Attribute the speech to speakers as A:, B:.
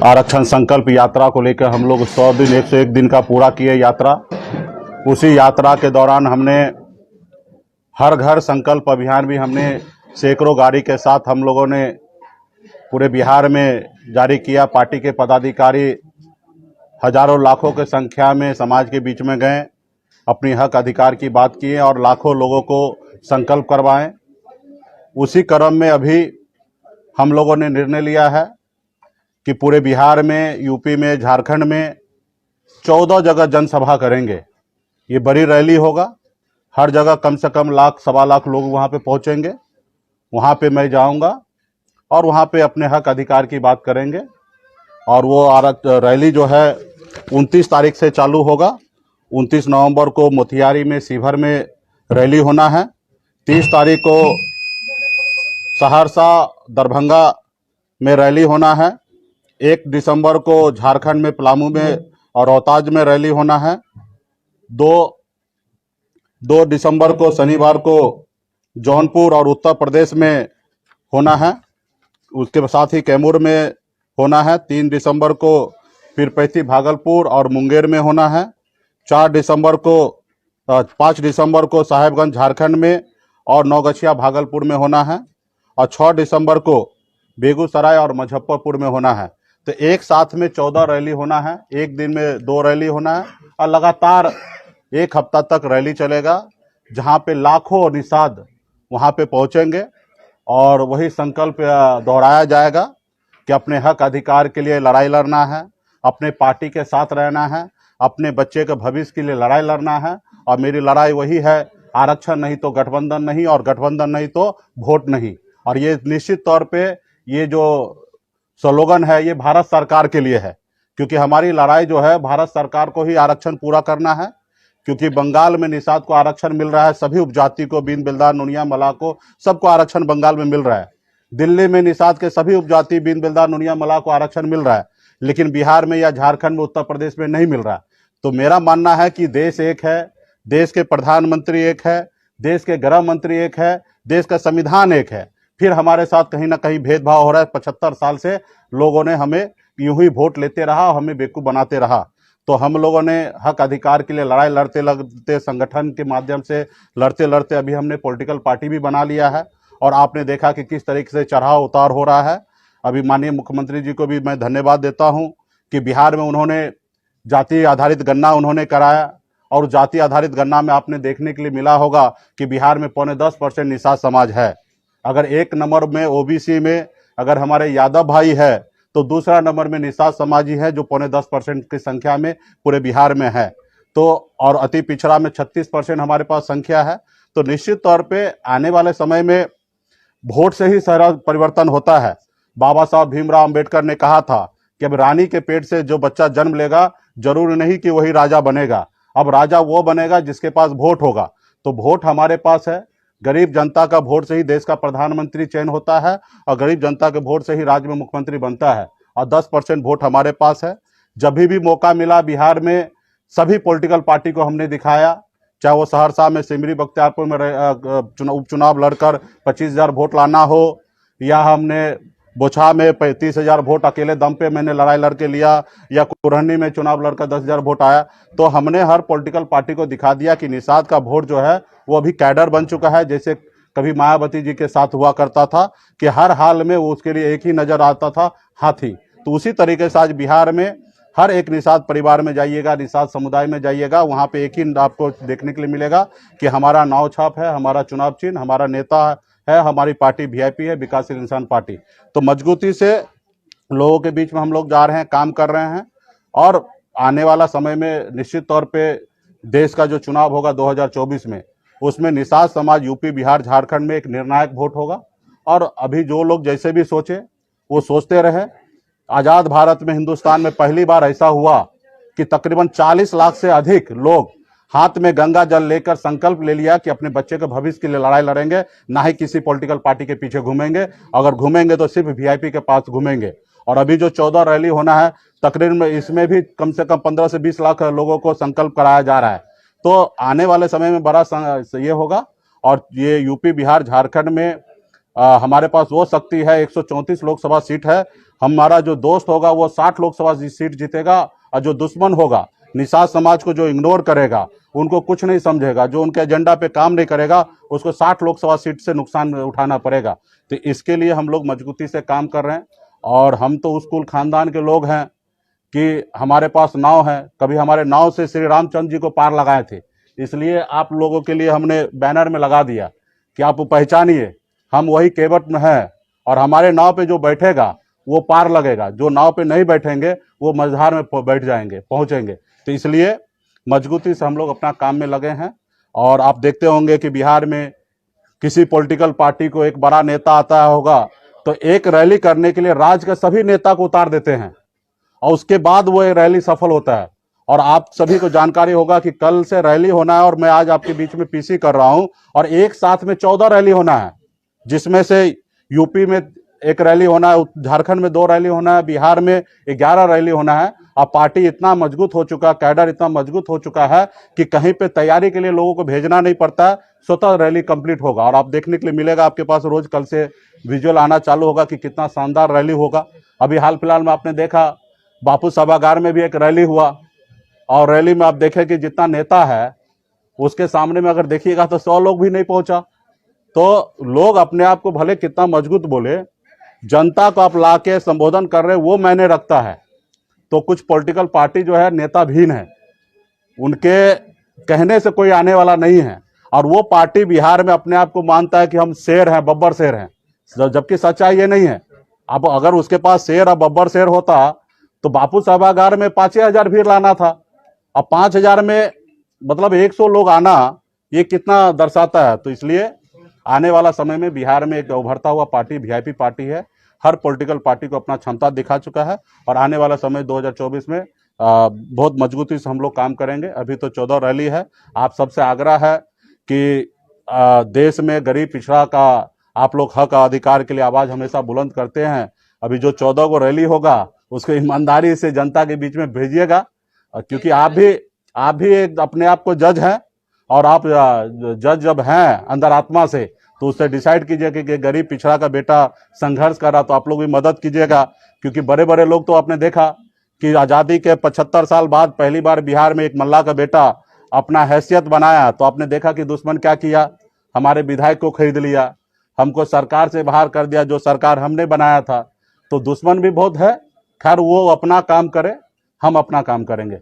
A: आरक्षण संकल्प यात्रा को लेकर हम लोग 101 दिन का पूरा किए यात्रा। उसी यात्रा के दौरान हमने हर घर संकल्प अभियान भी हमने सैकड़ों गाड़ी के साथ हम लोगों ने पूरे बिहार में जारी किया। पार्टी के पदाधिकारी हजारों लाखों की संख्या में समाज के बीच में गए, अपनी हक अधिकार की बात किए और लाखों लोगों को संकल्प करवाएं। उसी क्रम में अभी हम लोगों ने निर्णय लिया है कि पूरे बिहार में, यूपी में, झारखंड में 14 जगह जनसभा करेंगे। ये बड़ी रैली होगा, हर जगह कम से कम लाख सवा लाख लोग वहाँ पे पहुँचेंगे। वहाँ पे मैं जाऊँगा और वहाँ पे अपने हक अधिकार की बात करेंगे। और वो रैली जो है 29 तारीख से चालू होगा। 29 नवंबर को मोतिहारी में, शिवहर में रैली होना है। 30 तारीख को सहरसा, दरभंगा में रैली होना है। 1 दिसंबर को झारखंड में पलामू में और रोहतास में रैली होना है। 2 दिसंबर को शनिवार को जौनपुर और उत्तर प्रदेश में होना है। उसके साथ ही कैमूर में होना है। 3 दिसंबर को पीरपैंती, भागलपुर और मुंगेर में होना है। 5 दिसंबर को साहेबगंज झारखंड में और नौगछिया भागलपुर में होना है। और 6 दिसंबर को बेगूसराय और मुजफ्फरपुर में होना है। तो एक साथ में 14 रैली होना है। एक दिन में 2 रैली होना है और लगातार 1 हफ्ता तक रैली चलेगा, जहां पे लाखों निषाद वहां पे पहुंचेंगे और वही संकल्प दोहराया जाएगा कि अपने हक अधिकार के लिए लड़ाई लड़ना है, अपने पार्टी के साथ रहना है, अपने बच्चे के भविष्य के लिए लड़ाई लड़ना है। और मेरी लड़ाई वही है, आरक्षण नहीं तो गठबंधन नहीं, और गठबंधन नहीं तो वोट नहीं। और ये निश्चित तौर पे ये जो स्लोगन है ये भारत सरकार के लिए है, क्योंकि हमारी लड़ाई जो है भारत सरकार को ही आरक्षण पूरा करना है। क्योंकि बंगाल में निषाद को आरक्षण मिल रहा है, सभी उपजाति को, बीन बिल्दार, नुनिया, मला को, सबको आरक्षण बंगाल में मिल रहा है। दिल्ली में निषाद के सभी उपजाति, बीन बिल्दार, नुनिया, मला को आरक्षण मिल रहा है, लेकिन बिहार में या झारखंड में, उत्तर प्रदेश में नहीं मिल रहा है। तो मेरा मानना है कि देश एक है, देश के प्रधानमंत्री एक है, देश के गृह मंत्री एक है, देश का संविधान एक है। फिर हमारे साथ कहीं ना कहीं भेदभाव हो रहा है। 75 साल से लोगों ने हमें यूं ही वोट लेते रहा, हमें बेवकूफ बनाते रहा। तो हम लोगों ने हक अधिकार के लिए लड़ाई लड़ते लड़ते, संगठन के माध्यम से लड़ते लड़ते अभी हमने पॉलिटिकल पार्टी भी बना लिया है। और आपने देखा कि किस तरीके से चढ़ाव उतार हो रहा है। अभी माननीय मुख्यमंत्री जी को भी मैं धन्यवाद देता हूं कि बिहार में उन्होंने जाति आधारित गणना उन्होंने कराया। और जाति आधारित गणना में आपने देखने के लिए मिला होगा कि बिहार में 10.25% निषाद समाज है। अगर 1 नंबर में ओबीसी में अगर हमारे यादव भाई है, तो दूसरा नंबर में निषाद समाजी है, जो 10.25% की संख्या में पूरे बिहार में है। तो और अति पिछड़ा में 36% हमारे पास संख्या है। तो निश्चित तौर पे आने वाले समय में वोट से ही सारा परिवर्तन होता है। बाबा साहब भीमराव अंबेडकर ने कहा था कि अब रानी के पेट से जो बच्चा जन्म लेगा, जरूरी नहीं कि वही राजा बनेगा। अब राजा वो बनेगा जिसके पास वोट होगा। तो वोट हमारे पास है। गरीब जनता का वोट से ही देश का प्रधानमंत्री चयन होता है, और गरीब जनता के वोट से ही राज्य में मुख्यमंत्री बनता है। और 10% वोट हमारे पास है। जब भी मौका मिला बिहार में सभी पॉलिटिकल पार्टी को हमने दिखाया, चाहे वो सहरसा में सिमरी बख्तियारपुर में उपचुनाव लड़कर 25,000 वोट लाना हो, या हमने बोछा में 35,000 वोट अकेले दम पे मैंने लड़ाई लड़के लिया, या कुरहनी में चुनाव लड़कर 10,000 वोट आया। तो हमने हर पॉलिटिकल पार्टी को दिखा दिया कि निषाद का वोट जो है वो अभी कैडर बन चुका है। जैसे कभी मायावती जी के साथ हुआ करता था कि हर हाल में वो उसके लिए एक ही नजर आता था, हाथी। तो उसी तरीके से आज बिहार में हर एक निषाद परिवार में जाइएगा, निषाद समुदाय में जाइएगा, वहाँ पे एक ही आपको देखने के लिए मिलेगा कि हमारा नाव छाप है, हमारा चुनाव चिन्ह, हमारा नेता है, हमारी पार्टी वीआईपी है, विकासशील इंसान पार्टी। तो मजबूती से लोगों के बीच में हम लोग जा रहे हैं, काम कर रहे हैं। और आने वाला समय में निश्चित तौर पे देश का जो चुनाव होगा 2024 में, उसमें निषाद समाज यूपी, बिहार, झारखंड में एक निर्णायक वोट होगा। और अभी जो लोग जैसे भी सोचे वो सोचते रहे। आज़ाद भारत में, हिंदुस्तान में पहली बार ऐसा हुआ कि तकरीबन 40 लाख से अधिक लोग हाथ में गंगा जल लेकर संकल्प ले लिया कि अपने बच्चे के भविष्य के लिए लड़ाई लड़ेंगे, ना ही किसी पॉलिटिकल पार्टी के पीछे घूमेंगे। अगर घूमेंगे तो सिर्फ वीआईपी के पास घूमेंगे। और अभी जो 14 रैली होना है, तकरीबन में इसमें भी कम से कम 15 से 20 लाख लोगों को संकल्प कराया जा रहा है। तो आने वाले समय में बड़ा ये होगा। और ये यूपी, बिहार, झारखंड में हमारे पास वो शक्ति है, 134 लोकसभा सीट है। हमारा जो दोस्त होगा वो 60 लोकसभा सीट जीतेगा, और जो दुश्मन होगा, निषाद समाज को जो इग्नोर करेगा, उनको कुछ नहीं समझेगा, जो उनके एजेंडा पे काम नहीं करेगा, उसको 60 लोकसभा सीट से नुकसान उठाना पड़ेगा। तो इसके लिए हम लोग मजबूती से काम कर रहे हैं। और हम तो उस कुल खानदान के लोग हैं कि हमारे पास नाव है, कभी हमारे नाव से श्री रामचंद्र जी को पार लगाए थे। इसलिए आप लोगों के लिए हमने बैनर में लगा दिया कि आप पहचानिए, हम वही केवट में हैं, और हमारे नाव पे जो बैठेगा वो पार लगेगा, जो नाव पे नहीं बैठेंगे वो मझधार में बैठ जाएंगे, पहुंचेंगे। तो इसलिए मजबूती से हम लोग अपना काम में लगे हैं। और आप देखते होंगे कि बिहार में किसी पॉलिटिकल पार्टी को एक बड़ा नेता आता होगा तो एक रैली करने के लिए राज्य के सभी नेता को उतार देते हैं, और उसके बाद वो रैली सफल होता है। और आप सभी को जानकारी होगा कि कल से रैली होना है, और मैं आज आपके बीच में पीसी कर रहा हूं, और एक साथ में 14 रैली होना है, जिसमें से यूपी में एक रैली होना है, झारखंड में 2 रैली होना है, बिहार में 11 रैली होना है। अब पार्टी इतना मजबूत हो चुका, कैडर इतना मजबूत हो चुका है कि कहीं पे तैयारी के लिए लोगों को भेजना नहीं पड़ता है, स्वतः रैली कंप्लीट होगा। और आप देखने के लिए मिलेगा, आपके पास रोज कल से विजुअल आना चालू होगा कि कितना शानदार रैली होगा। अभी हाल फिलहाल में आपने देखा बापू सभागार में भी एक रैली हुआ, और रैली में आप देखें कि जितना नेता है उसके सामने में अगर देखिएगा तो 100 लोग भी नहीं पहुंचा। तो लोग अपने आप को भले कितना मजबूत बोले, जनता को आप लाके संबोधन कर रहे, वो मैंने रखता है। तो कुछ पॉलिटिकल पार्टी जो है नेताहीन है, उनके कहने से कोई आने वाला नहीं है, और वो पार्टी बिहार में अपने आप को मानता है कि हम शेर हैं, बब्बर शेर हैं, जबकि सच्चाई ये नहीं है। अब अगर उसके पास शेर और बब्बर शेर होता तो बापू सभागार में 5,000 भीड़ लाना था। अब 5,000 में मतलब 100 लोग आना, ये कितना दर्शाता है। तो इसलिए आने वाला समय में बिहार में एक उभरता हुआ पार्टी वीआईपी पार्टी है। हर पॉलिटिकल पार्टी को अपना क्षमता दिखा चुका है, और आने वाला समय 2024 में बहुत मजबूती से हम लोग काम करेंगे। अभी तो 14 रैली है। आप सबसे आग्रह है कि देश में गरीब पिछड़ा का आप लोग हक अधिकार के लिए आवाज हमेशा बुलंद करते हैं। अभी जो 14 को रैली होगा उसको ईमानदारी से जनता के बीच में भेजिएगा, क्योंकि आप भी एक अपने आप को जज हैं, और आप जज जब हैं अंदर आत्मा से, तो उससे डिसाइड कीजिए कि गरीब पिछड़ा का बेटा संघर्ष कर रहा, तो आप लोग भी मदद कीजिएगा। क्योंकि बड़े बड़े लोग तो आपने देखा कि आज़ादी के 75 साल बाद पहली बार बिहार में एक मल्ला का बेटा अपना हैसियत बनाया, तो आपने देखा कि दुश्मन क्या किया, हमारे विधायक को खरीद लिया, हमको सरकार से बाहर कर दिया, जो सरकार हमने बनाया था। तो दुश्मन भी बहुत है। खैर वो अपना काम करे, हम अपना काम करेंगे।